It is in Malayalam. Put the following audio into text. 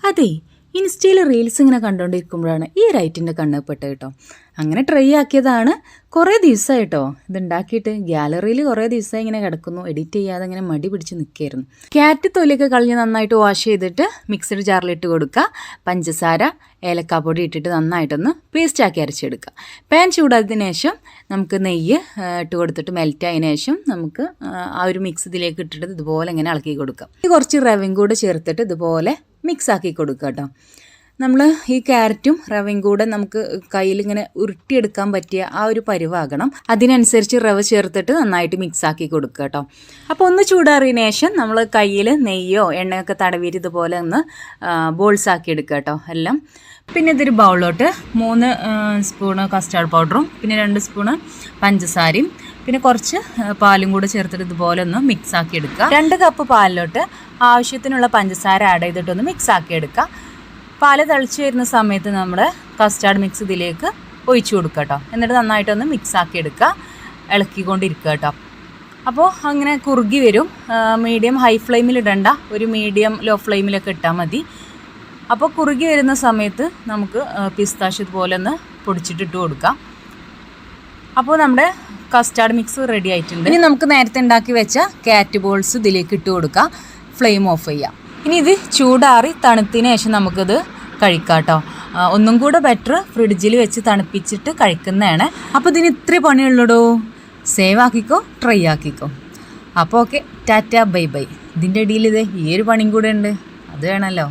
അതെ, ഇൻസ്റ്റയിൽ റീൽസ് ഇങ്ങനെ കണ്ടുകൊണ്ടിരിക്കുമ്പോഴാണ് ഈ ഒരു ഐറ്റിൻ്റെ കണ്ണ് പെട്ടത് കേട്ടോ. അങ്ങനെ ട്രൈ ആക്കിയതാണ്. കുറേ ദിവസമായിട്ടോ ഇതുണ്ടാക്കിയിട്ട്. ഗ്യാലറിയിൽ കുറേ ദിവസമായി ഇങ്ങനെ കിടക്കുന്നു. എഡിറ്റ് ചെയ്യാതെ ഇങ്ങനെ മടി പിടിച്ച് നിൽക്കുകയായിരുന്നു. ക്യാരറ്റ് തൊലിയൊക്കെ കളഞ്ഞ് നന്നായിട്ട് വാഷ് ചെയ്തിട്ട് മിക്സഡ് ജാറിലിട്ട് കൊടുക്കുക. പഞ്ചസാര, ഏലക്കാപ്പൊടി ഇട്ടിട്ട് നന്നായിട്ടൊന്ന് പേസ്റ്റാക്കി അരച്ചെടുക്കുക. പാൻ ചൂടായതിനു ശേഷം നമുക്ക് നെയ്യ് ഇട്ട് കൊടുത്തിട്ട് മെൽറ്റ് ആയതിനു ശേഷം നമുക്ക് ആ ഒരു മിക്സ് ഇതിലേക്ക് ഇട്ടിട്ട് ഇതുപോലെ ഇങ്ങനെ ഇളക്കി കൊടുക്കാം. കുറച്ച് റവയും കൂടെ ചേർത്തിട്ട് ഇതുപോലെ മിക്സ് ആക്കി കൊടുക്കുക കേട്ടോ. നമ്മൾ ഈ ക്യാരറ്റും റവയും കൂടെ നമുക്ക് കയ്യിലിങ്ങനെ ഉരുട്ടിയെടുക്കാൻ പറ്റിയ ആ ഒരു പരുവാകണം. അതിനനുസരിച്ച് റവ ചേർത്തിട്ട് നന്നായിട്ട് മിക്സ് ആക്കി കൊടുക്കുക കേട്ടോ. അപ്പോൾ ഒന്ന് ചൂടാറിയതിന് ശേഷം നമ്മൾ കയ്യിൽ നെയ്യോ എണ്ണയൊക്കെ തടവിയിട്ട് ഇതുപോലെ ഒന്ന് ബോൾസ് ആക്കി എടുക്കുക കേട്ടോ എല്ലാം. പിന്നെ ഇതൊരു ബൗളിലോട്ട് 3 സ്പൂണ് കസ്റ്റാർഡ് പൗഡറും പിന്നെ 2 സ്പൂണ് പഞ്ചസാരയും പിന്നെ കുറച്ച് പാലും കൂടെ ചേർത്തിട്ട് ഇതുപോലെ ഒന്ന് മിക്സ് ആക്കി എടുക്കുക. 2 കപ്പ് പാലിലോട്ട് ആവശ്യത്തിനുള്ള പഞ്ചസാര ആഡ് ചെയ്തിട്ടൊന്ന് മിക്സ് ആക്കി എടുക്കുക. പാല് തിളച്ച് വരുന്ന സമയത്ത് നമ്മുടെ കസ്റ്റാർഡ് മിക്സ് ഇതിലേക്ക് ഒഴിച്ചു കൊടുക്കുക കേട്ടോ. എന്നിട്ട് നന്നായിട്ടൊന്ന് മിക്സ് ആക്കി എടുക്കുക, ഇളക്കിക്കൊണ്ടിരിക്കുക കേട്ടോ. അപ്പോൾ അങ്ങനെ കുറുകി വരും. മീഡിയം ഹൈ ഫ്ലെയിമിൽ ഇടണ്ട, ഒരു മീഡിയം ലോ ഫ്ലെയിമിലൊക്കെ ഇട്ടാൽ മതി. അപ്പോൾ കുറുകി വരുന്ന സമയത്ത് നമുക്ക് പിസ്താഷ്യ ഇതുപോലെ ഒന്ന് പൊടിച്ചിട്ടിട്ട് കൊടുക്കാം. അപ്പോൾ നമ്മുടെ കസ്റ്റാർഡ് മിക്സ് റെഡി ആയിട്ടുണ്ട്. ഇനി നമുക്ക് നേരത്തെ ഉണ്ടാക്കി വെച്ച ക്യാരറ്റ് ബോൾസ് ഇതിലേക്ക് ഇട്ട് കൊടുക്കാം. ഫ്ലെയിം ഓഫ് ചെയ്യാം. ഇനി ഇത് ചൂടാറി തണുത്തതിന് ശേഷം നമുക്കിത് കഴിക്കാം കേട്ടോ. ഒന്നും കൂടെ ബെറ്റർ ഫ്രിഡ്ജിൽ വെച്ച് തണുപ്പിച്ചിട്ട് കഴിക്കുന്നതാണ്. അപ്പോൾ ഇതിന് ഇത്രേ പണിയുള്ളൂടോ. Save ആക്കിക്കോ, try ആക്കിക്കോ. അപ്പോൾ ഓക്കെ, ടാറ്റ ബൈ ബൈ. ഇതിൻ്റെ ഇടയിൽ ഈ ഒരു പണിയും കൂടെ ഉണ്ട്, അത് വേണമല്ലോ.